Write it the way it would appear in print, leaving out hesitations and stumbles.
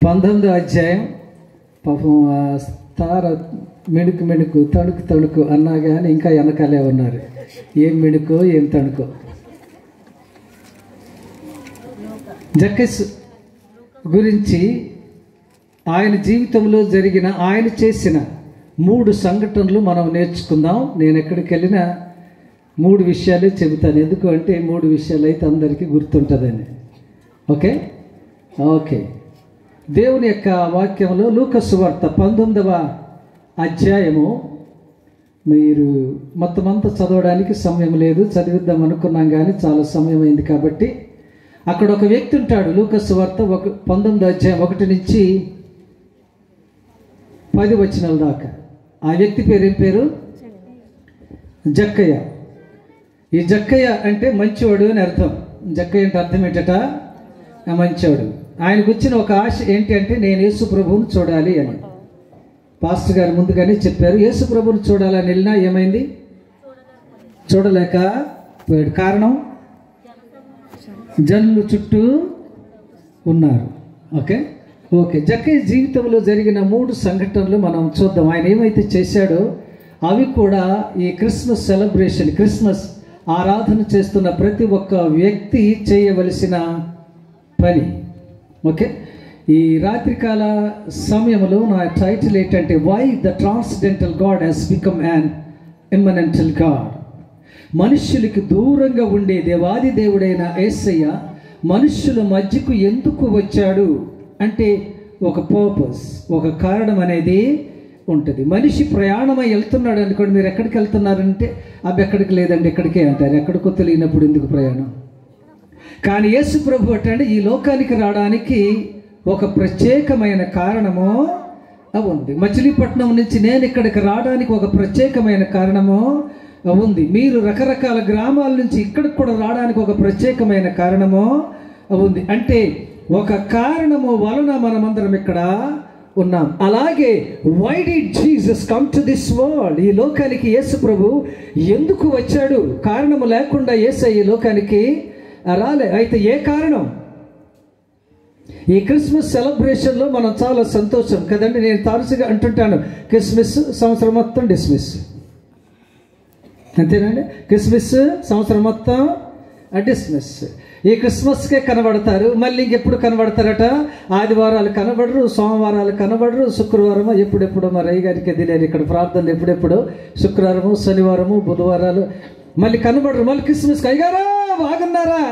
19వ అధ్యాయం. పాపం ఆ తార మెణుకు తణుకు అన్నా కానీ ఇంకా వెనకాలే ఉన్నారు. ఏం మెణుకో ఏం తణుకో. జక్కస్ గురించి ఆయన జీవితంలో జరిగిన, ఆయన చేసిన 3 సంఘటనలు మనం నేర్చుకుందాం. నేను ఎక్కడికి వెళ్ళినా 3 విషయాలే చెబుతాను. ఎందుకు అంటే 3 విషయాలు అయితే అందరికీ గుర్తుంటుందని. ఓకే. దేవుని యొక్క వాక్యంలో లూకా సువార్త 19వ అధ్యాయము. మీరు మొత్తం అంతా చదవడానికి సమయం లేదు, చదివిద్దాం అనుకున్నాం కానీ చాలా సమయం అయింది కాబట్టి అక్కడ ఒక వ్యక్తి ఉంటాడు. లూకా సువార్త 19వ అధ్యాయం 1 నుంచి 10 వచనాల దాకా. ఆ వ్యక్తి పేరు ఏం పేరు? జక్కయ్య. ఈ జక్కయ్య అంటే మంచివాడు అని అర్థం. జక్కయ్య అంటే అర్థం ఏంటట? మంచివాడు. ఆయనకు వచ్చిన ఒక ఆశ ఏంటి అంటే, నేను యేసు ప్రభువుని చూడాలి అని. పాస్టర్ గారు ముందుగానే చెప్పారు, యేసు ప్రభువుని చూడాలని వెళ్ళినా ఏమైంది? చూడలేకపోయాడు. కారణం, జనులు చుట్టూ ఉన్నారు. ఓకే. జక్కయ్య జీవితంలో జరిగిన 3 సంఘటనలు మనం చూద్దాం. ఆయన ఏమైతే చేశాడో అవి కూడా ఈ క్రిస్మస్ సెలబ్రేషన్, క్రిస్మస్ ఆరాధన చేస్తున్న ప్రతి ఒక్క వ్యక్తి చేయవలసిన పని. ఓకే. ఈ రాత్రికాల సమయంలో నా టైటిల్ ఏంటంటే, why the transcendental god he's become an immanental god. మనుష్యులకి దూరంగా ఉండే దేవాది దేవుడైన యేసయ్య మనుష్యుల మధ్యకు ఎందుకు వచ్చాడు అంటే ఒక పర్పస్, ఒక కారణం అనేది ఉంటుంది. మనిషి ప్రయాణమై వెళ్తున్నాడు అనుకోండి. మీరు ఎక్కడికి వెళ్తున్నారంటే, అవి ఎక్కడికి లేదండి ఇక్కడికే అంటారు. ఎక్కడికో తెలియనప్పుడు ఎందుకు ప్రయాణం? కానీ యేసు ప్రభు అంటే ఈ లోకానికి రావడానికి ఒక ప్రత్యేకమైన కారణము ఉంది. మచిలీపట్నం నుంచి నేను ఇక్కడికి రావడానికి ఒక ప్రత్యేకమైన కారణము ఉంది. మీరు రకరకాల గ్రామాల నుంచి ఇక్కడికి కూడా రావడానికి ఒక ప్రత్యేకమైన కారణము ఉంది. అంటే ఒక కారణము వలన మనమందరం ఇక్కడ ఉన్నాం. అలాగే why did Jesus come to this world? ఈ లోకానికి యేసు ప్రభు ఎందుకు వచ్చాడు? కారణము లేకుండా యేసయ్య ఈ లోకానికి రాలే. అయితే ఏ కారణం? ఈ క్రిస్మస్ సెలబ్రేషన్లో మనం చాలా సంతోషం కదండి. నేను తరచుగా అంటుంటాను, క్రిస్మస్ సంవత్సరం మొత్తం డిస్మిస్, అంతేనండి. క్రిస్మస్ సంవత్సరం మొత్తం డిస్మిస్. ఈ క్రిస్మస్కే కనబడతారు, మళ్ళీ ఇంకెప్పుడు కనబడతారట? ఆదివారాలు కనబడరు, సోమవారాలు కనబడరు, శుక్రవారము ఎప్పుడెప్పుడు మరి అయ్యగారికి తెలియదు. ఇక్కడ ప్రార్థనలు ఎప్పుడెప్పుడు శుక్రవారము, శనివారము, బుధవారాలు మళ్ళీ కనబడరు. మళ్ళీ క్రిస్మస్కి అయ్యగారా బాగున్నారా